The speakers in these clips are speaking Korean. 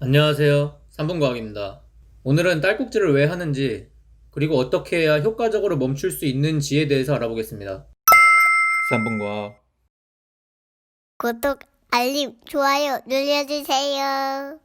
안녕하세요. 3분과학입니다. 오늘은 딸꾹질을 왜 하는지, 그리고 어떻게 해야 효과적으로 멈출 수 있는지에 대해서 알아보겠습니다. 3분과학. 구독, 알림, 좋아요 눌러주세요.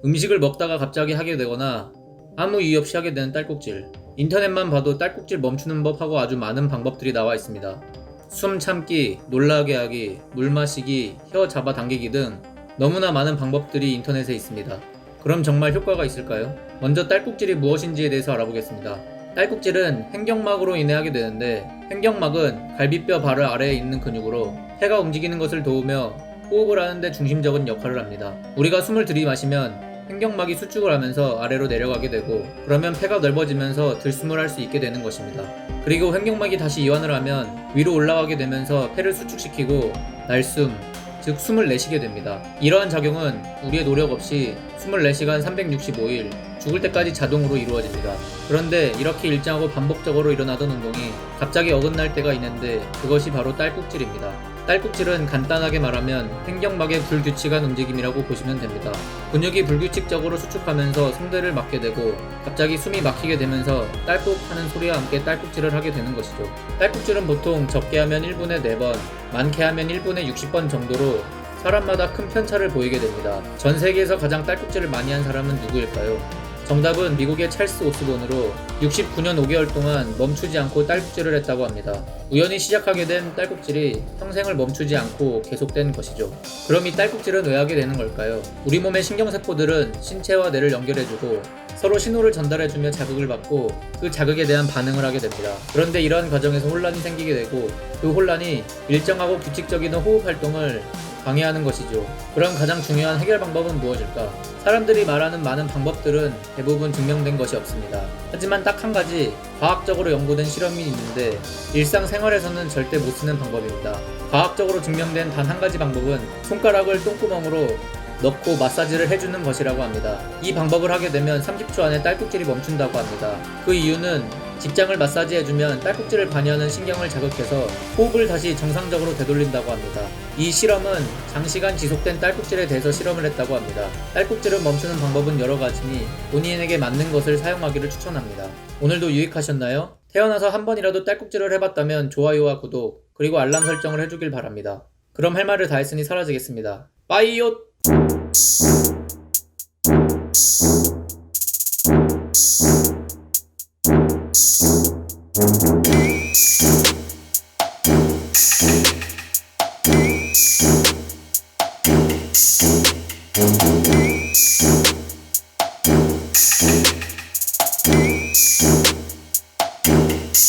음식을 먹다가 갑자기 하게 되거나 아무 이유 없이 하게 되는 딸꾹질. 인터넷만 봐도 딸꾹질 멈추는 법하고 아주 많은 방법들이 나와 있습니다. 숨 참기, 놀라게 하기, 물 마시기, 혀 잡아당기기 등 너무나 많은 방법들이 인터넷에 있습니다. 그럼 정말 효과가 있을까요? 먼저 딸꾹질이 무엇인지에 대해서 알아보겠습니다. 딸꾹질은 횡격막으로 인해 하게 되는데, 횡격막은 갈비뼈 바로 아래에 있는 근육으로 폐가 움직이는 것을 도우며 호흡을 하는데 중심적인 역할을 합니다. 우리가 숨을 들이마시면 횡격막이 수축을 하면서 아래로 내려가게 되고, 그러면 폐가 넓어지면서 들숨을 할 수 있게 되는 것입니다. 그리고 횡격막이 다시 이완을 하면 위로 올라가게 되면서 폐를 수축시키고 날숨, 즉 숨을 내쉬게 됩니다. 이러한 작용은 우리의 노력 없이 24시간 365일 죽을 때까지 자동으로 이루어집니다. 그런데 이렇게 일정하고 반복적으로 일어나던 운동이 갑자기 어긋날 때가 있는데, 그것이 바로 딸꾹질입니다. 딸꾹질은 간단하게 말하면 횡격막의 불규칙한 움직임이라고 보시면 됩니다. 근육이 불규칙적으로 수축하면서 성대를 막게 되고 갑자기 숨이 막히게 되면서 딸꾹 하는 소리와 함께 딸꾹질을 하게 되는 것이죠. 딸꾹질은 보통 적게 하면 1분에 4번, 많게 하면 1분에 60번 정도로 사람마다 큰 편차를 보이게 됩니다. 전 세계에서 가장 딸꾹질을 많이 한 사람은 누구일까요? 정답은 미국의 찰스 오스본으로 69년 5개월 동안 멈추지 않고 딸꾹질을 했다고 합니다. 우연히 시작하게 된 딸꾹질이 평생을 멈추지 않고 계속된 것이죠. 그럼 이 딸꾹질은 왜 하게 되는 걸까요? 우리 몸의 신경세포들은 신체와 뇌를 연결해주고 서로 신호를 전달해주며 자극을 받고 그 자극에 대한 반응을 하게 됩니다. 그런데 이러한 과정에서 혼란이 생기게 되고, 그 혼란이 일정하고 규칙적인 호흡 활동을 방해하는 것이죠. 그럼 가장 중요한 해결 방법은 무엇일까? 사람들이 말하는 많은 방법들은 대부분 증명된 것이 없습니다. 하지만 딱 한 가지 과학적으로 연구된 실험이 있는데, 일상생활에서는 절대 못 쓰는 방법입니다. 과학적으로 증명된 단 한 가지 방법은 손가락을 똥구멍으로 넣고 마사지를 해주는 것이라고 합니다. 이 방법을 하게 되면 30초 안에 딸꾹질이 멈춘다고 합니다. 그 이유는 직장을 마사지해주면 딸꾹질을 관여하는 신경을 자극해서 호흡을 다시 정상적으로 되돌린다고 합니다. 이 실험은 장시간 지속된 딸꾹질에 대해서 실험을 했다고 합니다. 딸꾹질을 멈추는 방법은 여러 가지니 본인에게 맞는 것을 사용하기를 추천합니다. 오늘도 유익하셨나요? 태어나서 한 번이라도 딸꾹질을 해봤다면 좋아요와 구독, 그리고 알람 설정을 해주길 바랍니다. 그럼 할 말을 다 했으니 사라지겠습니다. 빠이요!